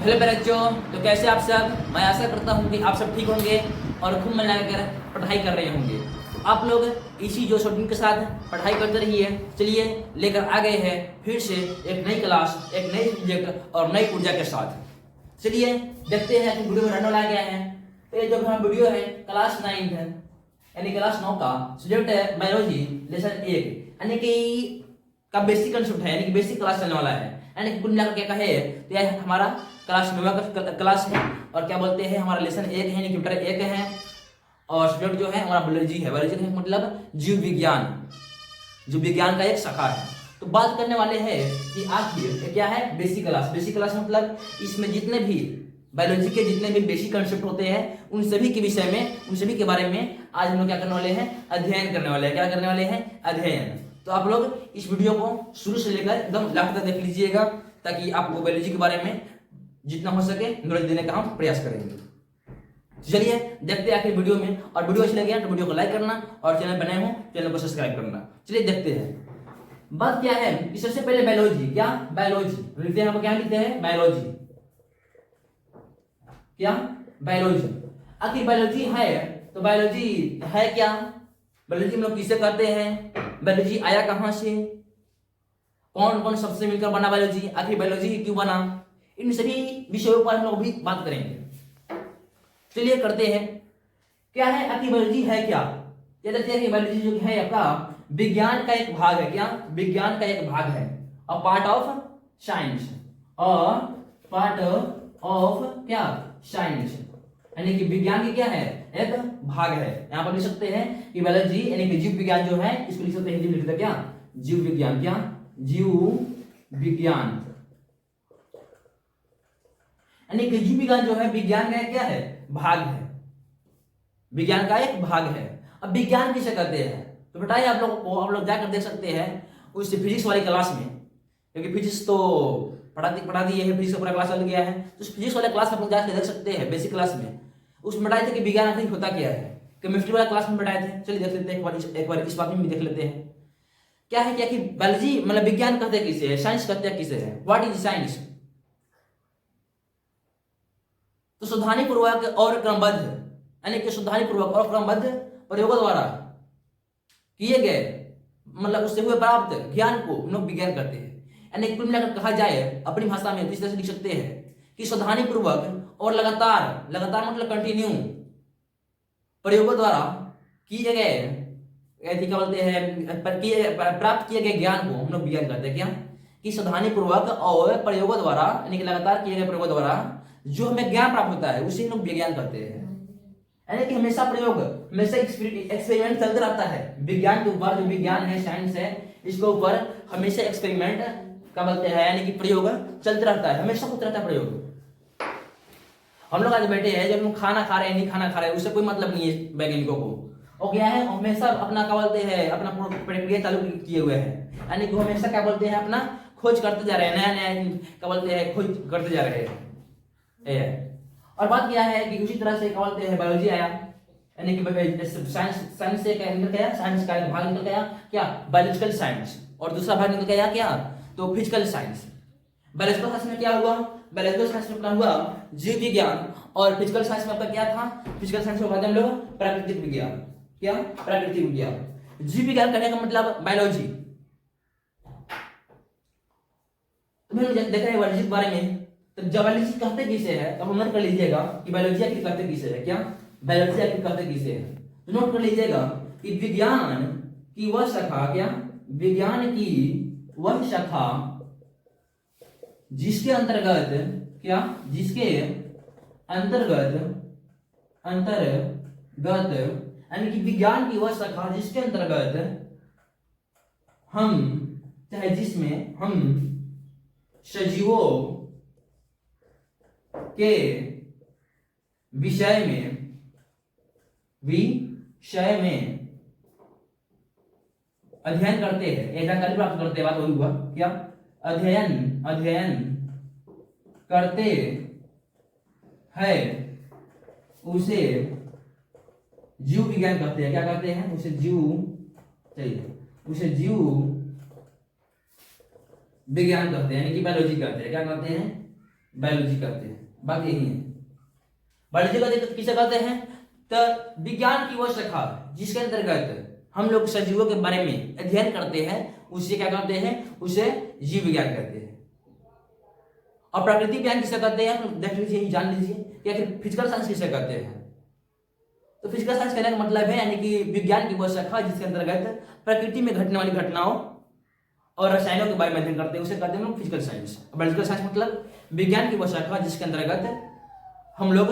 Hello बच्चों, तो कैसे आप सब। मैं आशा करता हूँ कि आप सब ठीक होंगे और खूब मन लगाकर पढ़ाई कर रहे होंगे। तो आप लोग इसी जो शॉर्टिंग के साथ पढ़ाई करते रहिए। चलिए लेकर आ गए हैं फिर से एक नई क्लास, एक नई सब्जेक्ट और नई ऊर्जा के साथ। चलिए देखते हैं कि वीडियो में रहने वाला क्या है। तो ये जो हमारा वीडियो है क्लास 9 है, यानी क्लास 9 का सब्जेक्ट है बायोलॉजी लेसन 1, यानी कि का बेसिक कंसेप्ट है, यानी कि बेसिक क्लास चलने वाला है। यानी कि कुल मिलाकर क्या कहे तो यह हमारा क्लास 9 का क्लास है और क्या बोलते हैं हमारा लेसन 1 है, यानी चैप्टर 1 है। और सब्जेक्ट जो है हमारा बायोलॉजी है। बायोलॉजी का मतलब जीव विज्ञान, जीव विज्ञान का एक शाखा है। तो बात करने वाले हैं कि आखिर क्या है बेसिक क्लास। बेसिक क्लास मतलब इसमें जितने भी बायोलॉजी के जितने भी बेसिक कंसेप्ट होते हैं उन सभी के विषय में, उन सभी के बारे में आज हम लोग क्या करने वाले हैं, अध्ययन करने वाले हैं। क्या करने वाले हैं, अध्ययन। तो आप लोग इस वीडियो को शुरू से लेकर एकदम लास्ट तक देख लीजिएगा ताकि आपको बायोलॉजी के बारे में जितना हो सके नॉलेज देने का हम प्रयास करेंगे। चलिए देखते हैं आखिर वीडियो में। और वीडियो अच्छी लगे तो वीडियो को लाइक करना और चैनल बनाए हो चैनल को सब्सक्राइब करना। चलिए देखते हैं बात क्या है कि सबसे पहले बायोलॉजी। क्या बायोलॉजी लिखते हैं, हम क्या लिखते हैं बायोलॉजी। क्या बायोलॉजी। आखिर बायोलॉजी है तो बायोलॉजी है क्या, बायोलॉजी हम लोग किसे करते हैं, बायोलॉजी आया कहां से, कौन कौन सबसे मिलकर बना बायोलॉजी, आखिर बायोलॉजी क्यों बना, इन सभी विषयों पर हम लोग भी बात करेंगे। चलिए करते हैं क्या है आखिर बायोलॉजी है क्या। ये देखते हैं कि बायोलॉजी जो है आपका विज्ञान का एक भाग है। क्या विज्ञान का एक भाग है, a part of science, a part of क्या साइंस, यानी कि विज्ञान की क्या है एक भाग है। यहां पर लिख सकते हैं कि बायोलॉजी यानी कि जीव विज्ञान जो है इसको लिख सकते हैं हिंदी में लिखते हैं क्या जीव विज्ञान। क्या जीव विज्ञान, यानी कि जीव विज्ञान जो है विज्ञान का क्या है भाग है, विज्ञान का एक भाग है। अब विज्ञान किसे कहते हैं तो बताइए आप लोगों को, आप लोग जाकर देख सकते हैं उस फिजिक्स वाली क्लास में, क्योंकि फिजिक्स तो पढ़ा दी है, फिजिक्स का पूरा क्लास चल गया है। तो उस फिजिक्स वाले क्लास में आप लोग जाकर देख सकते हैं बेसिक क्लास में उसमें बताए थे कि विज्ञान आखिर होता क्या है। केमिस्ट्री वाला क्लास में बताए थे। चलिए देख लेते हैं एक बार इस बात में भी देख लेते हैं क्या है क्या कि बायोलॉजी मतलब विज्ञान कहते हैं किसे है, साइंस कहते हैं किसे है, व्हाट इज साइंस। तो सावधानी पूर्वक और क्रमबद्ध, यानी कि सावधानी पूर्वक और क्रमबद्ध प्रयोगों द्वारा किए गए मतलब उससे हुए प्राप्त ज्ञान को हम लोग विज्ञान करते हैं। यानी कुल मिलाकर कहा जाए अपनी भाषा में तो इस तरह से लिख सकते हैं कि सावधानी पूर्वक और लगातार, लगातार मतलब कंटिन्यू प्रयोगों द्वारा किए गए क्या बोलते हैं प्राप्त किए गए ज्ञान को हम लोग विज्ञान करते हैं। क्या कि सावधानी पूर्वक और प्रयोगों द्वारा यानी कि लगातार किए गए प्रयोगों द्वारा जो हमें ज्ञान प्राप्त होता है उसे हम लोग विज्ञान करते हैं। यानी कि हमेशा प्रयोग, हमेशा एक्सपेरिमेंट चलता रहता है विज्ञान के ऊपर। जो विज्ञान है साइंस है इसके ऊपर हमेशा एक्सपेरिमेंट क्या बोलते हैं यानी कि प्रयोग चलता रहता है, हमेशा होता रहता है प्रयोग। हम लोग आज बैठे हैं, जब हम खाना खा रहे हैं नहीं खाना खा रहे हैं उससे कोई मतलब नहीं है वैज्ञानिकों को। और क्या है हमेशा अपना क्या बोलते हैं अपना प्रक्रिया चालू किए हुए हैं, यानी कि हमेशा क्या बोलते हैं अपना खोज करते जा रहे हैं, नया नया क्या बोलते हैं खोज करते जा रहे हैं। और बात क्या है कि उसी तरह से क्या बोलते हैं बायोलॉजी आया, यानी कि साइंस से क्या निकल गया, साइंस का एक भाग निकल गया क्या बायोलॉजिकल साइंस, और दूसरा भाग निकल गया क्या तो फिजिकल साइंस। बायोलॉजिकल साइंस में क्या हुआ, बायोलॉजिकल साइंस में अपना हुआ जीव विज्ञान, और फिजिकल साइंस में आपका क्या था, फिजिकल साइंस में हम लोग प्राकृतिक विज्ञान। क्या प्राकृतिक विज्ञान। जीव विज्ञान कहने का मतलब बायोलॉजी। तो मैंने देखा है बायोलॉजी के बारे में, तो जब बायोलॉजी कहते किसे है तो नोट कर लीजिएगा कि बायोलॉजी आखिर कहते किसे है। क्या बायोलॉजी आखिर कहते किसे है तो नोट कर लीजिएगा कि विज्ञान की वह शाखा, क्या विज्ञान की वह शाखा जिसके अंतर्गत, क्या जिसके अंतर्गत यानी कि विज्ञान की वह शाखा जिसके अंतर्गत हम चाहे जिसमें हम सजीवों के विषय में अध्ययन करते हैं या जानकारी प्राप्त करते हैं। बात वही हुआ क्या अध्ययन करते हैं उसे जीव विज्ञान कहते हैं। क्या कहते हैं उसे जीव, चलिए उसे जीव विज्ञान कहते हैं, यानी कि बायोलॉजी कहते हैं। क्या कहते हैं बायोलॉजी कहते हैं। बात यही है। बायोलॉजी कहते किसे कहते हैं? तो विज्ञान की वह शाखा जिसके अंतर्गत हम लोग सजीवों के बारे में अध्ययन करते हैं उसे क्या कहते हैं? उसे जीव विज्ञान कहते हैं। और प्रकृति विज्ञान किसे कहते हैं? देख लीजिए, जान लीजिए। या फिर फिजिकल साइंस किसे कहते हैं? तो फिजिकल साइंस कहने का मतलब है यानी कि विज्ञान की वह शाखा जिसके अंतर्गत प्रकृति में घटने वाली घटनाओं और रसायनों के बारे में अध्ययन करते हैं उसे कहते हैं लोग फिजिकल साइंस। बायोलॉजिकल साइंस मतलब विज्ञान की वह शाखा जिसके अंतर्गत हम लोग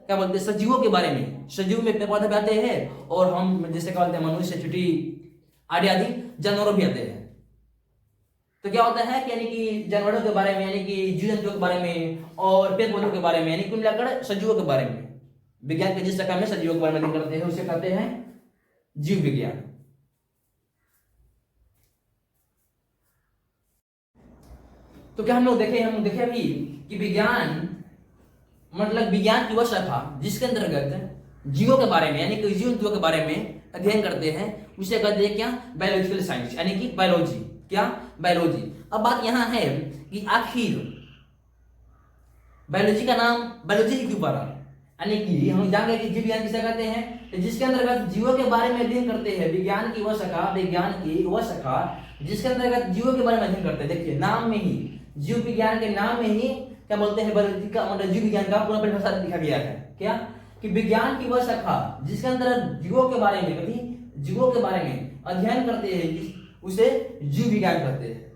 क्या बोलते हैं? सजीवों के बारे में, सजीव में पेड़ पौधे भी आते हैं और हम जैसे क्या बोलते हैं मनुष्य, चींटी आदि जानवरों भी आते हैं। तो क्या होता है कि यानी कि जानवरों के बारे में यानी कि जीव जंतुओं के बारे में और पेड़ पौधों के बारे में यानी कुल मिलाकर सजीवों के बारे में विज्ञान के जिस शाखा में सजीवों के बारे में अध्ययन करते हैं उसे कहते हैं जीव विज्ञान। तो क्या हम देखे अभी कि विज्ञान मतलब विज्ञान की वह शाखा जिसके अंतर्गत जीवों के बारे में यानी कि जीव जंतुओं के बारे में अध्ययन करते हैं उसे कहते हैं क्या? बायोलॉजिकल साइंस यानी कि बायोलॉजी। क्या? बायोलॉजी। अब बात यहां है कि आखिर बायोलॉजी का नाम बायोलॉजी क्यों पड़ा? यानी कि हम जानेंगे कि जीव विज्ञान किसे कहते हैं? तो जिसके अंतर्गत जीवों के बारे में अध्ययन करते हैं। विज्ञान की वह शाखा जिसके अंतर्गत जीवों के बारे में अध्ययन करते हैं। देखिए नाम में ही, जीव विज्ञान के नाम में ही क्या बोलते हैं? बायोलॉजी का मतलब जीव विज्ञान का पूरा परिभाषा लिखा गया है। क्या? कि विज्ञान की वह शाखा जिसके अंतर्गत जीवों के बारे में अध्ययन करते हैं उसे जीव विज्ञान कहते हैं।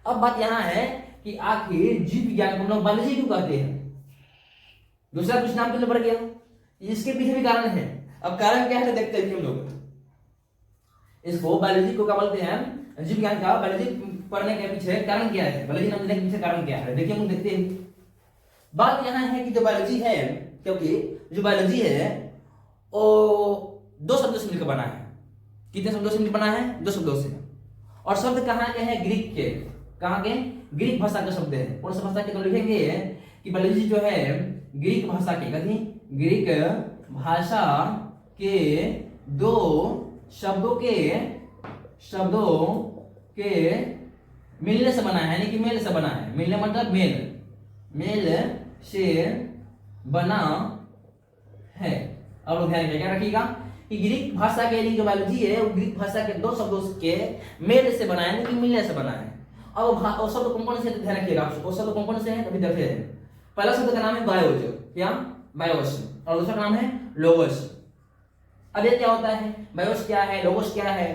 अब बात यहां है कि आखिर जीव विज्ञान को हम लोग बायोलॉजी क्यों कहते हैं? दूसरा कुछ नाम तो पड़ गया, इसके पीछे भी कारण है। अब कारण क्या है देखते हैं हम लोग। इसको बायोलॉजी को क्या बोलते हैं? जीव विज्ञान का बायोलॉजी पढ़ने के पीछे कारण क्या है? बायोलॉजी नाम देने के पीछे कारण क्या है? देखिए हम देखते हैं। बात यहां है कि जो बायोलॉजी है, क्योंकि जो बायोलॉजी है वो दो शब्दों से मिलकर बना है। कितने शब्दों से मिलकर बना है? दो शब्दों से। और शब्द कहाँ के हैं? ग्रीक के। कहाँ के? ग्रीक भाषा के शब्द है। कौन सा भाषा के? तो लिखेंगे कि बायोलॉजी जो है ग्रीक भाषा के, ग्रीक भाषा के दो शब्दों के मिलने से बना है। यानी कि मेल से बना है। मिलने मतलब मेल से बना है। और ध्यान क्या रखिएगा कि ग्रीक भाषा के लिए जो बायोलॉजी है वो ग्रीक भाषा के दो शब्दों के मेल से बना है, यानी कि मिलने से बना है। और शब्द कौन से ध्यान रखिएगा। वो शब्द कौन से हैं अभी देखते हैं। पहला शब्द का नाम है बायोज। क्या? बायोस। और दूसरा नाम है लोगोस। अब ये क्या होता है? बायोस क्या है, लोगोस क्या है?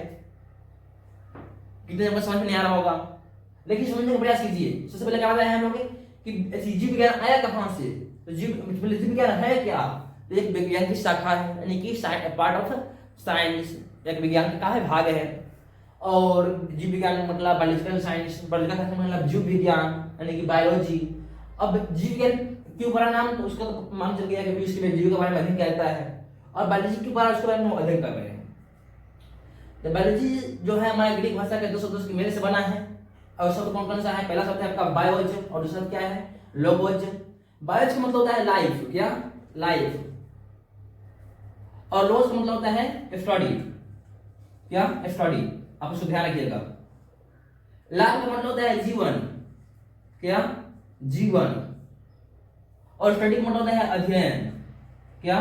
कितने समझ में नहीं आ रहा होगा, लेकिन समझने का प्रयास कीजिए। सबसे पहले क्या बताया हम लोग कि जीव विज्ञान आया कहां से? तो जीव विज्ञान है क्या? तो एक विज्ञान की शाखा है, यानी कि पार्ट ऑफ साइंस, एक विज्ञान का भाग है। और जीव विज्ञान मतलब बायोलॉजिकल साइंस, बायोलॉजिकल मतलब जीव विज्ञान यानी कि बायोलॉजी। अब जीव विज्ञान क्यों पड़ा नाम? तो उसका तो मान चल गया कि इसके जीव के बारे में अध्ययन करता है। और बायोलॉजी क्यों पड़ा? उसके बारे में अध्ययन कर रहे हैं। तो बायोलॉजी जो है हमारे ग्रीक भाषा के दो शब्दों के मेल से बना है। और शब्द कौन सा है? पहला शब्द है आपका बायोज और दूसरा क्या है? लोगोज। बायोज का मतलब होता है लाइफ। क्या? लाइफ। और लोगोज का मतलब होता है स्टडी। क्या? स्टडी। आप उसको ध्यान रखिएगा। लाइफ का मतलब होता है जीवन। क्या? जीवन। और स्टडी का मतलब होता है अध्ययन। क्या?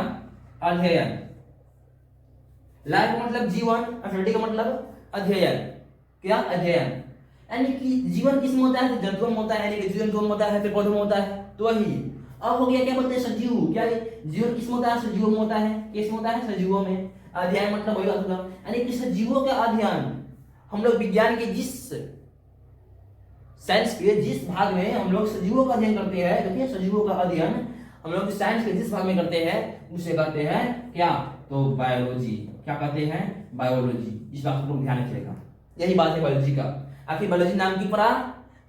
अध्ययन। लाइफ का मतलब जीवन और स्टडी का मतलब अध्ययन। क्या? अध्ययन। यानी कि जीवन किसमें होता है? जंतुओं में होता है, यानी कि जीव जंतुओं में होता है, फिर पौधों में होता है। तो वही अब हो गया क्या बोलते हैं? सजीव। क्या जीवन किसमें होता है? सजीवों में होता है। किसमें होता है? सजीवों में। अध्ययन मतलब वही होगा, यानी कि सजीवों का अध्ययन हम लोग विज्ञान के जिस साइंस के जिस भाग में हम लोग सजीवों का अध्ययन करते हैं, देखिए सजीवों का अध्ययन हम लोग साइंस के जिस भाग में करते हैं उसे कहते हैं क्या? तो बायोलॉजी। क्या कहते हैं? बायोलॉजी। इस बात को ध्यान रखिएगा। यही बात है बायोलॉजी का। आखिर बायोलॉजी नाम क्यों पड़ा?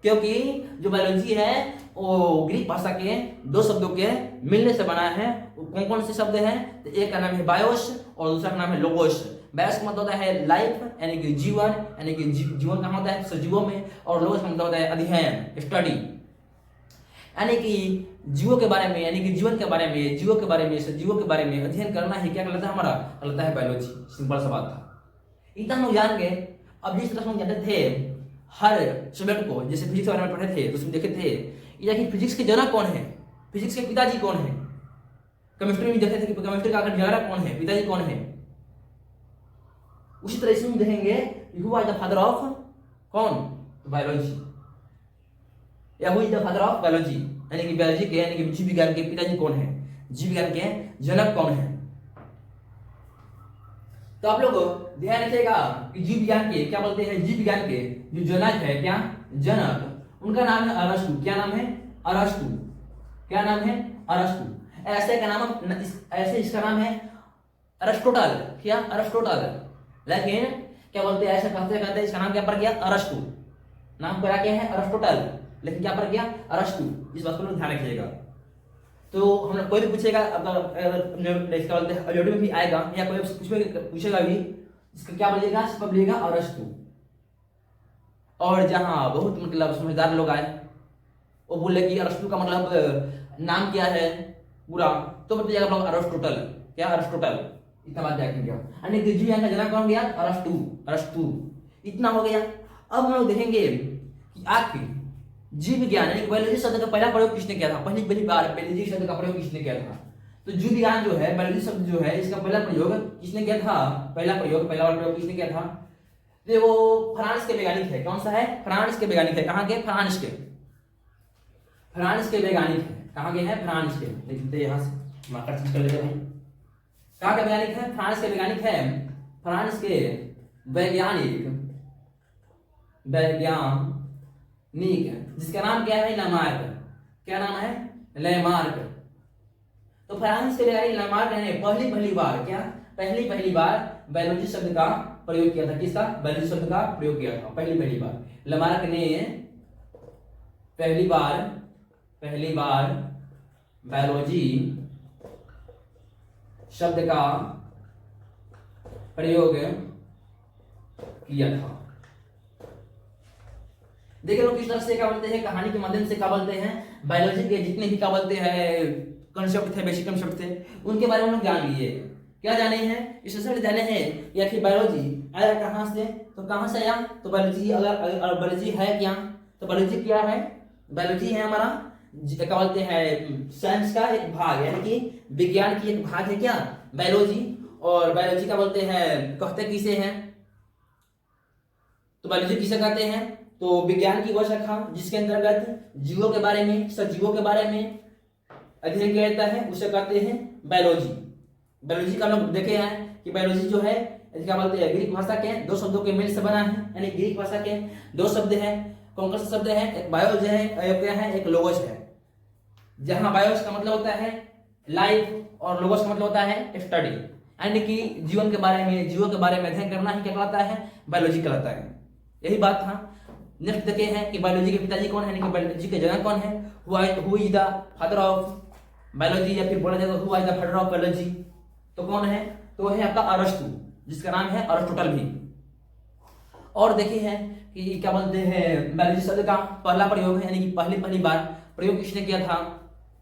क्योंकि जो बायोलॉजी है वो ग्रीक भाषा के दो शब्दों के मिलने से बना है। कौन कौन से शब्द हैं? तो एक का नाम है बायोस और दूसरा का नाम है लोगोस। बायोस का मतलब होता है लाइफ, यानी कि जीवन, यानी कि जीवन कहाँ होता है? सजीवों में। और लोगोस का मतलब होता है अध्ययन, स्टडी, यानी कि जीवों के बारे में, यानी कि जीवन के बारे में, जीवों के बारे में, सजीवों के बारे में अध्ययन करना ही क्या कहलाता है? हमारा कहलाता है बायोलॉजी। सिंपल सा बात था। इतना हम जान गए। अब जिस तरह हम जानते थे हर सब्जेक्ट को, जैसे फिजिक्स के बारे में पढ़े थे तो उसमें देखे थे या कि फिजिक्स के जनक कौन है, फिजिक्स के पिताजी कौन है। केमिस्ट्री में देखे थे कि केमिस्ट्री का आखिर जनक कौन है, पिताजी कौन है। उसी तरह इसमें देखेंगे who is the father of कौन, बायोलॉजी, या who is the father of biology, यानी कि बायोलॉजी के यानी कि जीव विज्ञान के पिताजी कौन है, जीव विज्ञान के जनक कौन है। तो आप लोग ध्यान रखिएगा कि जीव विज्ञान के क्या बोलते हैं, जीव विज्ञान के जो जनक है, क्या जनक, उनका नाम है अरस्तु। क्या नाम है, अरस्तु। क्या नाम है, अरस्तु। ऐसे का नाम, ऐसे इसका नाम है अरिस्टोटल। क्या, अरिस्टोटल। लेकिन क्या बोलते हैं, ऐसे कहते कहते इसका नाम क्या पड़ गया, अरस्तु। नाम पड़ा क्या है, अरिस्टोटल, लेकिन क्या पड़ गया, अरस्तु। इस बात को ध्यान रखिएगा। तो हम लोग कोई भी पूछेगा, अगर इसका बोलते हैं ऑडियो में भी आएगा या कोई पूछेगा भी, इसका क्या बोलिएगा, इसका बोलिएगा अरस्तु। और जहाँ बहुत मतलब समझदार लोग आए, वो बोले कि अरस्तु का मतलब नाम क्या है पूरा, तो बताइएगा आप लोग अरिस्टोटल। क्या, अरिस्टोटल। इतना बात देखेंगे। यानी कि जीव का जनक कौन गया, अरस्तु। अरस्तु। इतना हो गया। अब हम लोग देखेंगे कि आखिर जीव विज्ञान यानी बायोलॉजी शब्द का पहला प्रयोग किसने किया था, पहली बार बायोलॉजी शब्द का प्रयोग किसने किया था। तो जीव विज्ञान जो है, बायोलॉजी शब्द जो है, इसका पहला प्रयोग किसने किया था, पहला बार प्रयोग किसने किया था। तो वो फ्रांस के वैज्ञानिक है। कौन सा है, फ्रांस के वैज्ञानिक है। कहाँ के, फ्रांस के, फ्रांस के वैज्ञानिक है। कहाँ के हैं, फ्रांस के। देखते यहाँ से मार्कर चेंज कर लेते हैं। कहाँ के वैज्ञानिक है, फ्रांस के वैज्ञानिक है। फ्रांस के वैज्ञानिक जिसका नाम क्या है, लेमार्क। क्या नाम है, लेमार्क। तो फ्रांस के वैज्ञानिक लेमार्क ने पहली बार क्या, पहली बार बायोलॉजी शब्द का प्रयोग किया था। किसका, बायोलॉजी शब्द का प्रयोग किया था पहली बार। लेमार्क ने पहली बार बायोलॉजी शब्द का प्रयोग किया था। देखिए लोग किस तरह से क्या बोलते हैं, कहानी के माध्यम से क्या बोलते हैं, बायोलॉजी के जितने भी क्या बोलते हैं कंसेप्ट थे, बेसिक कंसेप्ट थे, उनके बारे में हम जान लिए। क्या जाने हैं, इससे जाने हैं या फिर बायोलॉजी आया कहाँ से, तो कहाँ से आया, तो बायोलॉजी, अगर बायोलॉजी है क्या, तो बायोलॉजी क्या है, बायोलॉजी है हमारा क्या बोलते हैं साइंस का एक भाग, यानी कि विज्ञान की एक भाग है क्या, बायोलॉजी। और बायोलॉजी क्या बोलते हैं, कहते किसे हैं, तो बायोलॉजी किसे कहते हैं, तो विज्ञान की वह शाखा जिसके अंतर्गत जीवों के बारे में, सजीवों के बारे में अध्ययन किया जाता है, उसे कहते हैं बायोलॉजी। बायोलॉजी का लोग देखे हैं कि बायोलॉजी जो है क्या बोलते हैं, ग्रीक भाषा के दो शब्दों के मेल से बना है, यानी ग्रीक भाषा के दो शब्द हैं, कौन से शब्द है, एक बायोज है, क्या है, एक लोगोस है। जहां बायोस का मतलब होता है लाइफ और लोगोस का मतलब होता है स्टडी, यानी कि जीवन के बारे में, जीवों के बारे में अध्ययन करना ही क्या कहलाता है, बायोलॉजी कहलाता है। यही बात था। नेक्स्ट देखते हैं कि बायोलॉजी के पिताजी कौन है, यानी कि बायोलॉजी के जनक कौन है, who is the father of biology, या फिर बोला जाए तो who is the father of biology, तो कौन है, तो है आपका अरस्तु, जिसका नाम है अरिस्टोटल भी। और देखिए है कि क्या बोलते हैं बायोलॉजी शब्द का पहला प्रयोग है, यानी कि पहली बार प्रयोग किसने किया था,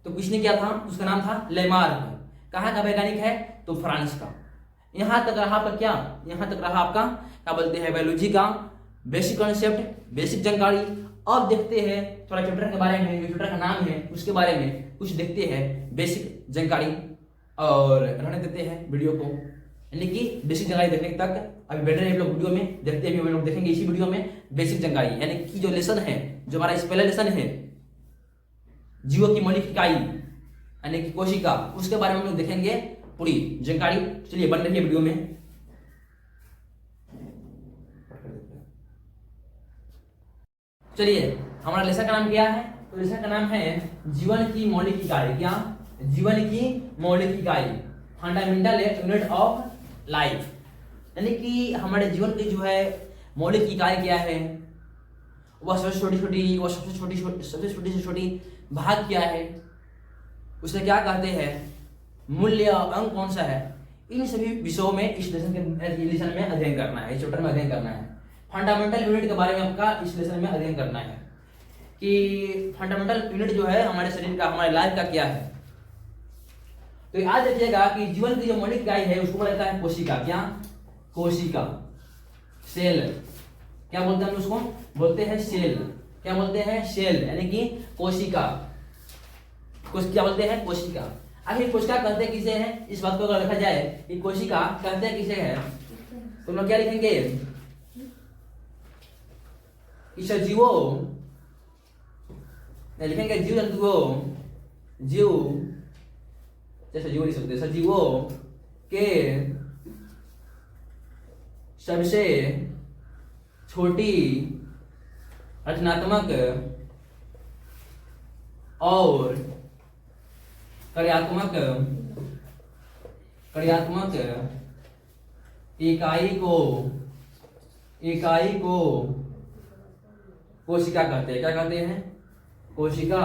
तो किसने किया था, उसका नाम था लेमार्क। कहाँ का वैज्ञानिक है, तो फ्रांस का। यहाँ तक रहा आपका क्या, यहाँ तक रहा आपका क्या बोलते हैं बायोलॉजी का बेसिक कॉन्सेप्ट, बेसिक जानकारी। अब देखते हैं थोड़ा चैप्टर के बारे में, जो चैप्टर का नाम है उसके बारे में कुछ देखते हैं बेसिक जानकारी, और रहने देते हैं वीडियो को, यानी कि बेसिक जानकारी देखने तक अभी बैठ रहे हैं लोग वीडियो में, देखते हैं लोग देखेंगे इसी वीडियो में बेसिक जानकारी, यानी कि जो लेसन है, जो हमारा इस पहला लेसन है जीवों की मौलिक इकाई यानी कि कोशिका, उसके बारे में हम लोग देखेंगे पूरी जानकारी। चलिए बन रही है वीडियो में। चलिए हमारा लेसन का नाम क्या है, तो लेसन का नाम है जीवन की मौलिक इकाई। क्या, जीवन की मौलिक इकाई, फंडामेंटल यूनिट ऑफ लाइफ, यानी कि हमारे जीवन की जो है मौलिक इकाई क्या है, वह सबसे छोटी से छोटी भाग क्या है, उसे क्या कहते हैं, मूल्य अंक कौन सा है, इन सभी विषयों में इस लेसन में अध्ययन करना है, इस चैप्टर में अध्ययन करना है। फंडामेंटल यूनिट के बारे में आपका इस लेसन में अध्ययन करना है कि फंडामेंटल यूनिट जो है हमारे शरीर का, हमारे लाइफ का क्या है। तो याद रखिएगा कि जीवन की जो मौलिक इकाई है उसको बोला जाता है कोशिका। क्या, कोशिका, सेल। क्या बोलते हैं हम उसको, बोलते हैं सेल। क्या बोलते हैं? सेल, यानी कि कोशिका। क्या बोलते हैं? कोशिका। आखिर कोशिका कहते किसे हैं? इस बात को अगर देखा जाए कि कोशिका कहते हैं किसे है, तो लोग क्या लिखेंगे कि सजीवों, लिखेंगे जीव जंतुओं, जीव सजीवों लिख सकते हैं, सजीवों के सबसे छोटी रचनात्मक और कार्यात्मक इकाई को कोशिका कहते हैं। क्या कहते हैं? कोशिका,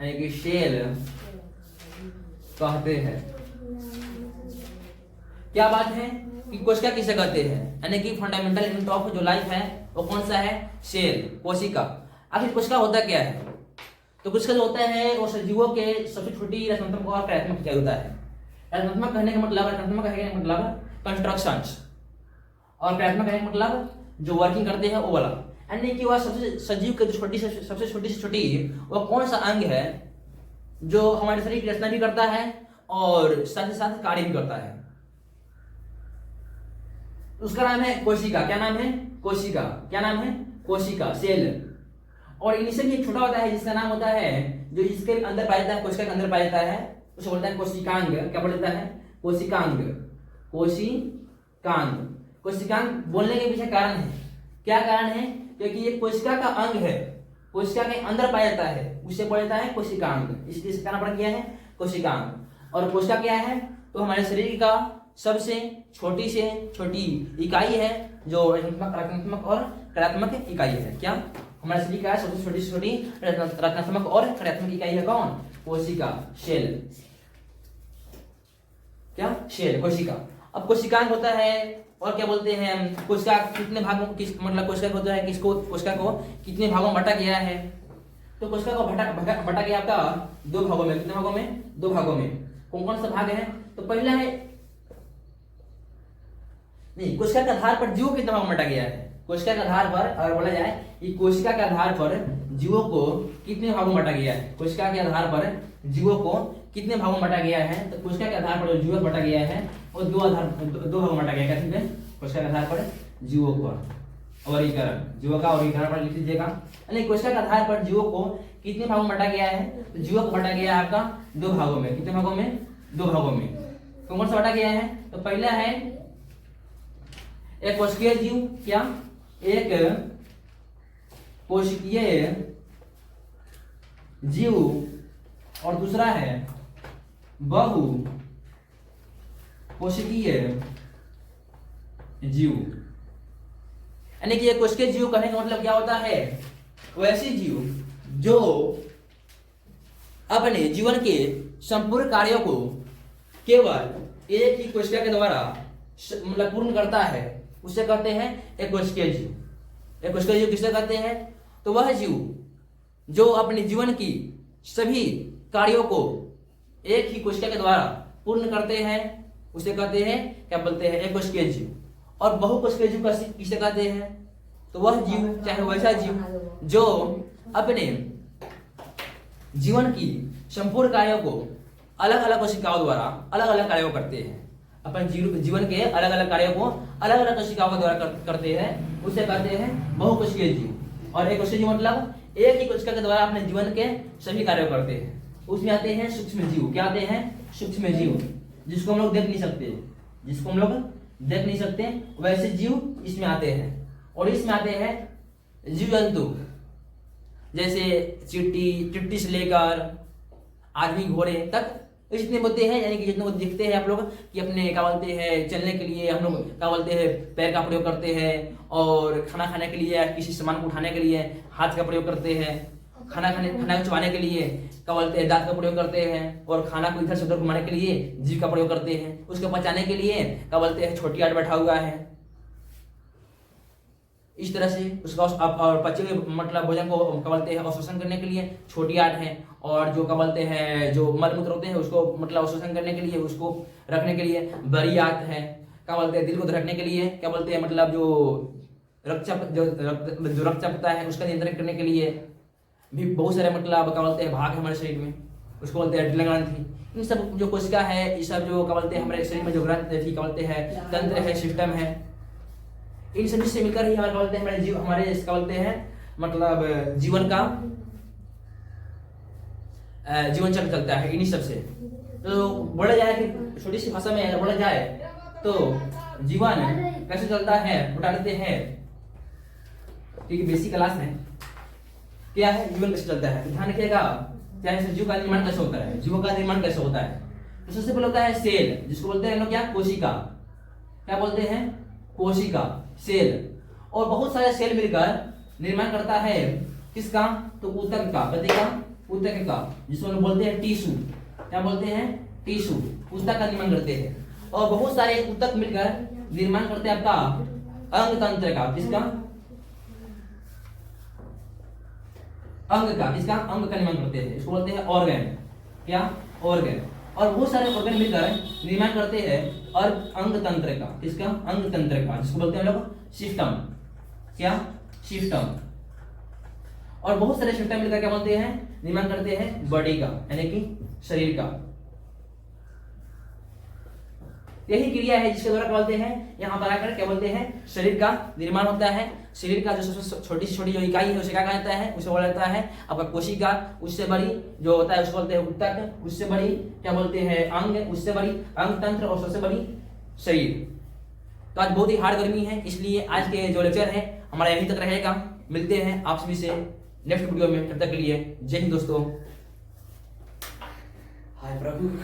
यानी कि सेल कहते हैं। क्या बात है कि कोशिका किसे कहते हैं, यानी कि फंडामेंटल यूनिट ऑफ जो लाइफ है वो कौन सा है? सेल, कोशिका। आखिर कोशिका होता क्या है? तो कोशिका जो होता है वो सजीवों के सबसे छोटी रचनात्मक और कार्यात्मक इकाई होता है। रचनात्मक कहने का मतलब कंस्ट्रक्शंस, और कार्यात्मक कहने का मतलब जो वर्किंग करते हैं वो वाला, यानी कि वह सबसे सजीव के जो सबसे छोटी से छोटी वह कौन सा अंग है जो हमारे शरीर की रचना भी करता है और साथ ही साथ कार्य भी करता है। उसका नाम है कोशिका। क्या नाम है? कोशिका। क्या नाम है? कोशिका, सेल। और इनसे भी एक छोटा होता है जिसका नाम होता है, जो इसके अंदर पाया जाता है, कोशिका के अंदर पाया जाता है, उसे बोलता है कोशिकांग। क्या बोलता है? कोशिकांग। कोशिकांग बोलने के पीछे कारण है। क्या कारण है? क्योंकि ये कोशिका का अंग है, कोशिका के अंदर पाया जाता है, उसे बोला जाता है कोशिकांग। इसलिए इसका नाम पड़ गया है कोशिकांग। और कोशिका क्या है? तो हमारे शरीर का सबसे छोटी से छोटी इकाई है जो रचनात्मक और कार्यात्मक इकाई है। क्या? हमारे शरीर का सबसे छोटी से छोटी रचनात्मक और कार्यात्मक इकाई है कौन? कोशिका, सेल। क्या? सेल, कोशिका। अब कोशिकांग होता है, और क्या बोलते हैं, कोशिका कितने भागों मतलब कोशिका होता है, किसको कोशिका को कितने भागों में बांटा गया है? तो कोशिका को बांटा गया आपका 2 भागों में। कितने भागों में? 2 भागों में। कौन कौन सा भाग है? तो पहला है, नहीं, कोशिका के आधार पर जीवों कितने भागों में बांटा गया है? कोशिका के आधार पर अगर बोला जाए कि कोशिका के आधार पर जीवों को कितने भागों में बांटा गया है, कोशिका के आधार पर जीवों को कितने भागों में बांटा गया है? तो कोशिका के आधार पर जो जीवों को बांटा गया है वो 2 भागों में बांटा गया है। कैसे? कोशिका के आधार पर जीवों को वर्गीकरण, जीवों का वर्गीकरण पर लिख लीजिएगा। यानी कोशिका के आधार पर जीवों को कितने भागों में बांटा गया है? तो जीवों को बांटा गया है आपका 2 भागों में। कितने भागों में? 2 भागों में। कौन सा बांटा गया है? तो पहला है एक कोशिकीय जीव। क्या? एक कोशिकीय जीव, और दूसरा है बहु कोशिकीय जीव। यानी कि एक कोशिकीय जीव कहने का मतलब क्या होता है? वैसे जीव जो अपने जीवन के संपूर्ण कार्यों को केवल एक ही कोशिका के द्वारा मतलब पूर्ण करता है, उसे कहते हैं एक कोशिकीय जीव। एक कोशिकीय जीव किसे कहते हैं? तो वह जीव जो अपने जीवन की सभी कार्यों को एक ही कोशिका के द्वारा पूर्ण करते हैं, उसे कहते हैं, क्या बोलते हैं? एक कोशिकीय जीव। और बहुकोशिकीय जीव किसे कहते हैं? तो वह जीव, चाहे वैसा जीव जो अपने जीवन की संपूर्ण कार्यों को अलग अलग कोशिकाओं द्वारा अलग अलग कार्यों करते हैं, अपने जीवन के अलग अलग कार्यों को अलग अलग कोशिकाओं के द्वारा करते हैं, उसे कहते हैं बहुकोशिकीय जीव। और एक कोशिकीय जीव मतलब एक ही कोशिका के द्वारा अपने जीवन के सभी कार्य करते हैं। उसमें आते हैं सूक्ष्म जीव। क्या आते हैं? सूक्ष्म जीव, जिसको हम लोग देख नहीं सकते, वैसे जीव इसमें आते हैं। और इसमें आते हैं जीव जंतु, जैसे चिट्टी से लेकर आदमी, घोड़े तक जितने होते हैं, यानी कि जितने को दिखते हैं आप लोग कि अपने क्या बोलते हैं चलने के लिए हम लोग क्या बोलते हैं पैर का प्रयोग करते हैं, और खाना खाने के लिए किसी सामान को उठाने के लिए हाथ का प्रयोग करते हैं, खाना को चबाने के लिए क्या बोलते हैं दांत का प्रयोग करते हैं, और खाना को इधर से उधर घुमाने के लिए जीभ का प्रयोग करते हैं, उसको पचाने के लिए क्या बोलते हैं छोटी आंत बैठा हुआ है। इस तरह से उसका और पचे हुए मतलब भोजन को क्या बोलते हैं अवशोषण करने के लिए छोटी आंत है, और जो क्या बोलते हैं जो मल मूत्र होते हैं उसको मतलब अवशोषण करने के लिए, उसको रखने के लिए बड़ी आंत है। क्या बोलते हैं दिल को धड़कने के लिए क्या बोलते हैं मतलब जो जो रक्तचाप होता है उसका नियंत्रण करने के लिए भी बहुत सारे मतलब क्या बोलते हैं भाग है हमारे शरीर में, उसको बोलते हैं एड्रिनल ग्रंथि। इन सब जो कोशिका है, ये सब जो क्या बोलते हैं हमारे शरीर में जो ग्रंथि क्या बोलते हैं तंत्र है, सिस्टम है, इन सभी से मिलकर ही हमारे क्या बोलते हैं हमारे क्या बोलते हैं मतलब जीवन चक्र चलता है इन्हीं सब से। तो बोला जाए कि छोटी सी भाषा में अगर बोला जाए तो जीवन कैसे चलता है बता देते हैं, क्योंकि बेसिक क्लास में क्या है जीवन कैसे चलता है, तो ध्यान रखिएगा चाहे जीव का निर्माण कैसे होता है, जीवों का निर्माण कैसे होता है। तो सबसे पहले होता है सेल, जिसको बोलते हैं लोग क्या कोशिका, क्या बोलते हैं कोशिका, सेल। और बहुत सारे सेल मिलकर निर्माण करता है किसका, तो ऊतक का, ऊतक का, जिसको लोग बोलते हैं टिश्यू, क्या बोलते हैं टिश्यू, ऊतक का निर्माण करते हैं। और बहुत सारे ऊतक मिलकर निर्माण करते हैं आपका अंग तंत्र का, किसका अंग का, किसका अंग का निर्माण करते हैं, इसको बोलते हैं ऑर्गन, क्या ऑर्गन। और बहुत सारे ऑर्गन मिलकर निर्माण करते हैं और अंग तंत्र का, किसका अंग तंत्र का, जिसको बोलते हैं लोग सिस्टम, क्या सिस्टम। और बहुत सारे सिस्टम मिलकर क्या बोलते हैं निर्माण करते हैं बॉडी का, यानी कि शरीर का। यही क्रिया है जिसके द्वारा क्या बोलते हैं यहाँ पर आकर क्या बोलते हैं शरीर का निर्माण होता है। शरीर का जो सबसे छोटी से छोटी जो इकाई है उसे क्या कहा जाता है, उसे बोला जाता है आपका कोशिका। उससे बड़ी जो होता है उसको बोलते हैं ऊतक, उससे बड़ी क्या बोलते हैं अंग, उससे बड़ी अंग तंत्र, और सबसे बड़ी शरीर। तो आज बहुत ही हार्ड गर्मी है, इसलिए आज के जो लेक्चर है हमारा यहीं तक रहेगा। मिलते हैं आप सभी से नेक्स्ट वीडियो में, तब तक के लिए जय हिंद दोस्तों। हाय प्रभु।